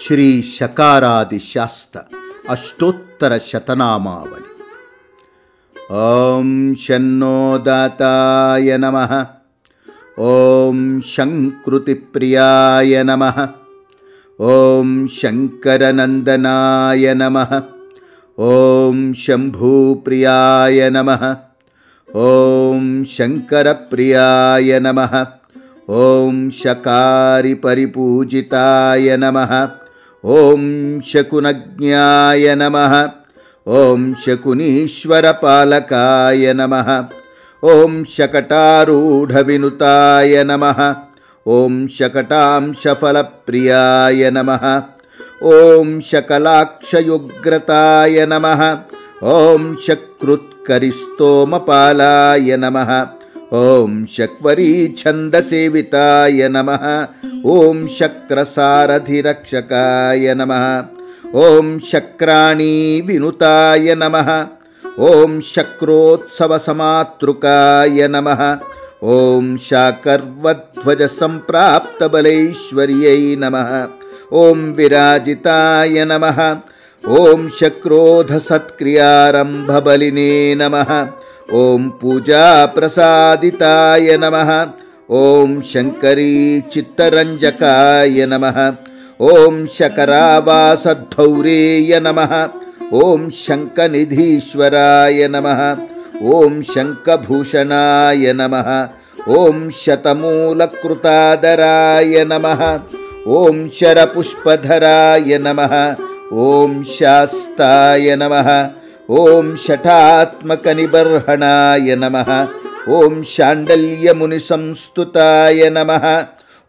ಶ್ರೀ ಶಕಾರಾದಿ ಶಾಸ್ತ್ರ ಅಷ್ಟೋತ್ತರ ಶತನಾಮಾವಳಿ. ಓಂ ಶನ್ನೋ ದಾತಾಯ ನಮಃ. ಓಂ ಶಂಕೃತಿಪ್ರಿಯಾಯ ನಮಃ. ಓಂ ಶಂಕರನಂದನಾಯ ನಮಃ. ಓಂ ಶಂಭೂಪ್ರಿಯಾಯ ನಮಃ. ಓಂ ಶಂಕರಪ್ರಿಯಾಯ ನಮಃ. ಓಂ ಶಕಾರಿ ಪರಿಪೂಜಿತಾಯ ನಮಃ. ಓಂ ಶಕುನಜ್ಞಾಯ ನಮಃ. ಓಂ ಶಕುನೀಶ್ವರ ಪಾಲಕಾಯ ನಮಃ. ಓಂ ಶಕಟಾರೂಢವಿನುತಾಯ ನಮಃ. ಓಂ ಶಕಟಾಂಶಫಲಪ್ರಿಯಾಯ ನಮಃ. ಓಂ ಶಕಲಾಕ್ಷಯುಗ್ರತಾಯ ನಮಃ. ಓಂ ಶಕೃತ್ಕರಿಸ್ತೋಮಪಾಲಾಯ ನಮಃ. ಓಂ ಶಕ್ವರೀ ಛಂದಸೇವಿತಾಯ ನಮಃ. ಓಂ ಶಕ್ರಸಾರಥಿರಕ್ಷಕಾಯ ನಮಃ. ಓಂ ಶಕ್ರಾಣಿ ವಿನುತಾಯ ನಮಃ. ಓಂ ಶಕ್ರೋತ್ಸವಸಮಾತೃಕಾಯ ನಮಃ. ಓಂ ಶಾಕರ್ವಧ್ವಜ ಸಂಪ್ರಾಪ್ತಬಲೈಶ್ವರ್ಯೈ ನಮಃ. ಓಂ ವಿರಾಜಿತಾಯ ನಮಃ. ಓಂ ಶಕ್ರೋಧ ಸತ್ಕ್ರಿಯಾರಂಭಬಲಿನೇ ನಮಃ. ಓಂ ಪೂಜಾ ಪ್ರಸಾದಿತಾಯ ನಮಃ. ಓಂ ಶಂಕರೀ ಚಿತ್ತರಂಜಕಾಯ ನಮಃ. ಓಂ ಶಕರಾವಾಸದ್ಧೌರೇಯ ನಮಃ. ಓಂ ಶಂಕನಿಧೀಶ್ವರಾಯ ನಮಃ. ಓಂ ಶಂಕಭೂಷಣಾಯ ನಮಃ. ಓಂ ಶತಮೂಲಕೃತಾದರಾಯ ನಮಃ. ಓಂ ಶರಪುಷ್ಪಧರಾಯ ನಮಃ. ಓಂ ಶಾಸ್ತಾಯ ನಮಃ. ಓಂ ಶಠಾತ್ಮಕನಿಬರ್ಹಣಾಯ ನಮಃ. ಓಂ ಶಾಂಡಲ್ಯಮುನಿಸಂಸ್ತುತಾಯ ನಮಃ.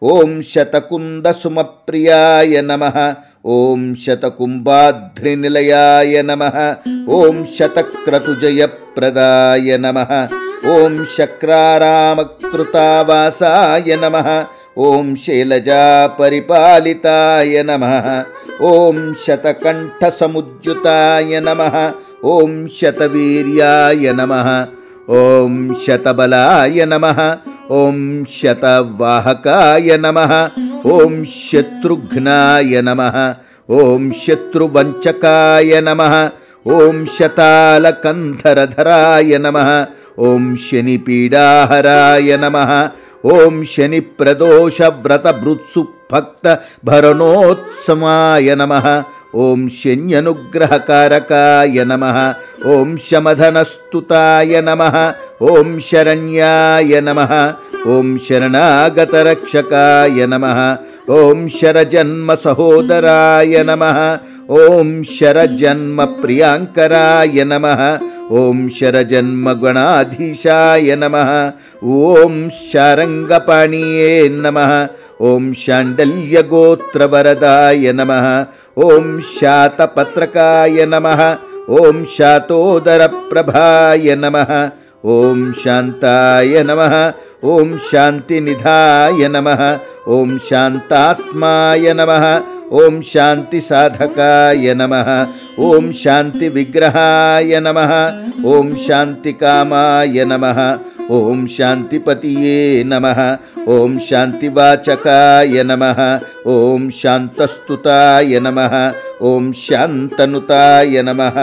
ಓಂ ಶತಕುಂದಸುಮಪ್ರಿಯಾಯ ನಮಃ. ಓಂ ಶತಕುಂಭಾಧ್ರಿನಿಲಯಾಯ ನಮಃ. ಓಂ ಶತಕ್ರತುಜಯಪ್ರದಾಯ ನಮಃ. ಓಂ ಶಕ್ರಾರಾಮಕೃತಾವಾಸಾಯ ನಮಃ. ಓಂ ಶೈಲಜಾ ಪರಿಪಾಲಿತಾಯ ನಮಃ. ಓಂ ಶತಕಂಠಸಮುಜ್ಯುತಾಯ ನಮಃ. ಓಂ ಶತವೀರ್ಯಾಯ ನಮಃ. ಓಂ ಶತಬಲಾಯ ನಮಃ. ಓಂ ಶತವಾಹಕಾಯ ನಮಃ. ಓಂ ಶತ್ರುಘ್ನಾಯ ನಮಃ. ಓಂ ಶತ್ರುವಂಚಕಾಯ ನಮಃ. ಓಂ ಶತಾಲಕಂಧರಧರಾಯ ನಮಃ. ಓಂ ಶನಿಪೀಡಾಹರಾಯ ನಮಃ. ಓಂ ಶನಿಪ್ರದೋಷವ್ರತಭೃತ್ಸುಭಕ್ತಭರಣೋತ್ಸಮಾಯ ನಮಃ. ಓಂ ಶನ್ಯನುಗ್ರಹಕಾರಕಾಯ ನಮಃ. ಓಂ ಶಮಧನಸ್ತುತಾಯ ನಮಃ. ಓಂ ಶರಣ್ಯಾಯ ನಮಃ. ಓಂ ಶರಣಾಗತರಕ್ಷಕಾಯ ನಮಃ. ಓಂ ಶರಜನ್ಮ ಸಹೋದರಾಯ ನಮಃ. ಓಂ ಶರಜನ್ಮ ಪ್ರಿಯಾಂಕರಾಯ ನಮಃ. ಓಂ ಶರಜನ್ಮ ಗಣಾಧೀಶಾಯ ನಮಃ. ಓಂ ಶಾರಂಗಪಾಣಿಯೇ ನಮಃ. ಓಂ ಶಾಂಡಲ್ಯಗೋತ್ರವರದಾಯ ನಮಃ. ಓಂ ಶಾತಪತ್ರಕಾಯ ನಮಃ. ಓಂ ಶಾತೋದರಪ್ರಭಾಯ ನಮಃ. ಓಂ ಶಾಂತಾಯ ನಮಃ. ಓಂ ಶಾಂತಿನಿಧಾಯ ನಮಃ. ಓಂ ಶಾಂತಾತ್ಮಾಯ ನಮಃ. ಓಂ ಶಾಂತಿ ಸಾಧಕಾಯ ನಮಃ. ಓಂ ಶಾಂತಿ ವಿಗ್ರಹಾಯ ನಮಃ. ಓಂ ಶಾಂತಿ ಕಾಮಾಯ ನಮಃ. ಓಂ ಶಾಂತಿಪತಿಯೇ ನಮಃ. ಓಂ ಶಾಂತಿವಾಚಕಾಯ ನಮಃ. ಓಂ ಶಾಂತಸ್ತುತಾಯ ನಮಃ. ಓಂ ಶಾಂತನುತಾಯ ನಮಃ.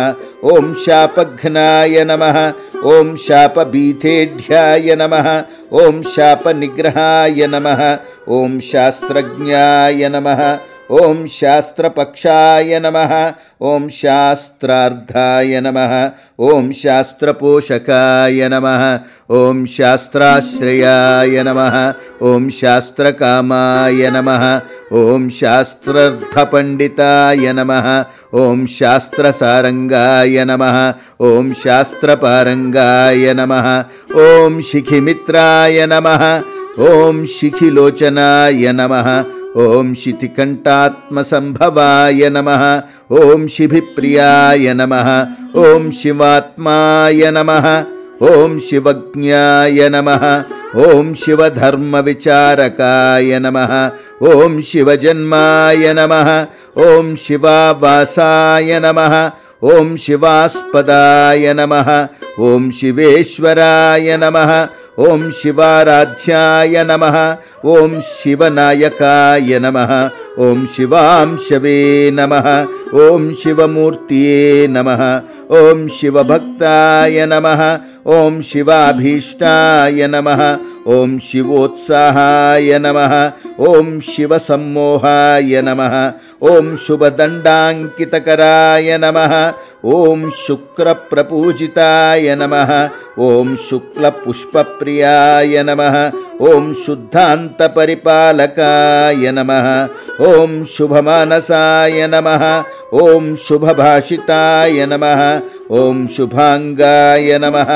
ಓಂ ಶಾಪಘ್ನಾಯ ನಮಃ. ಓಂ ಶಾಪಭೀತೇಢ್ಯಾಯ ನಮಃ. ಓಂ ಶಾಪನಿಗ್ರಹಾಯ ನಮಃ. ಓಂ ಶಾಸ್ತ್ರಜ್ಞಾಯ ನಮಃ. ಓಂ ಶಾಸ್ತ್ರಪಕ್ಷಾಯ ನಮಃ. ಓಂ ಶಾಸ್ತ್ರಾರ್ಧಾಯ ನಮಃ. ಓಂ ಶಾಸ್ತ್ರಪೋಷಕಾಯ ನಮಃ. ಓಂ ಶಾಸ್ತ್ರಾಶ್ರಯಾಯ ನಮಃ. ಓಂ ಶಾಸ್ತ್ರಕಾಮಾಯ ನಮಃ. ಓಂ ಶಾಸ್ತ್ರಾರ್ಥಪಂಡಿತಾಯ ನಮಃ. ಓಂ ಶಾಸ್ತ್ರಸಾರಂಗಾಯ ನಮಃ. ಓಂ ಶಾಸ್ತ್ರಪಾರಂಗಾಯ ನಮಃ. ಓಂ ಶಿಖಿಮಿತ್ರಾಯ ನಮಃ. ಓಂ ಶಿಖಿಲೋಚನಾಯ ನಮಃ. ಓಂ ಶಿತಿಕಂಠಾತ್ಮಸಂಭವಾಯ ನಮಃ. ಓಂ ಶಿಭಿಪ್ರಿಯಾಯ ನಮಃ. ಓಂ ಶಿವಾತ್ಮಾಯ ನಮಃ. ಓಂ ಶಿವಜ್ಞಾಯ ನಮಃ. ಓಂ ಶಿವಧರ್ಮವಿಚಾರಕಾಯ ನಮಃ. ಓಂ ಶಿವಜನ್ಮಾಯ ನಮಃ. ಓಂ ಶಿವಾವಾಸಾಯ ನಮಃ. ಓಂ ಶಿವಾಸ್ಪದಾಯ ನಮಃ. ಓಂ ಶಿವೇಶ್ವರಾಯ ನಮಃ. ॐ शिवाराध्याय नमः ॐ शिवनायकाय नमः ॐ शिवांशवे नमः ॐ शिवमूर्तये नमः ॐ शिवभक्ताय नमः ॐ शिवाभीष्टाय नमः ॐ शिवोत्साहाय नमः ॐ शिवसम्मोहाय नमः ॐ शुभदण्डाङ्कितकराय नमः ॐ शुक्रप्रपूजिताय नमः ॐ शुक्लपुष्पप्रियाय नमः ॐ शुद्धान्तपरिपालकाय नमः ॐ शुभमानसाय नमः ॐ शुभभाषिताय नमः ॐ शुभांगाय नमः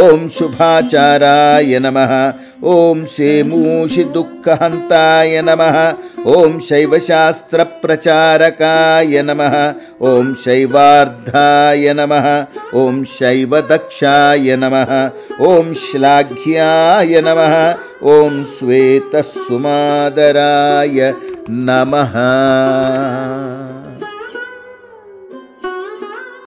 ॐ शुभाचाराय नमः ॐ सेमूषि दुःखहन्ताय नमः ॐ शैवशास्त्रप्रचारकाय नमः ॐ शैवार्धाय नमः ॐ शैवदक्षाय नमः ॐ श्लाघ्याय नमः ॐ श्वेतसुमादराय नमः।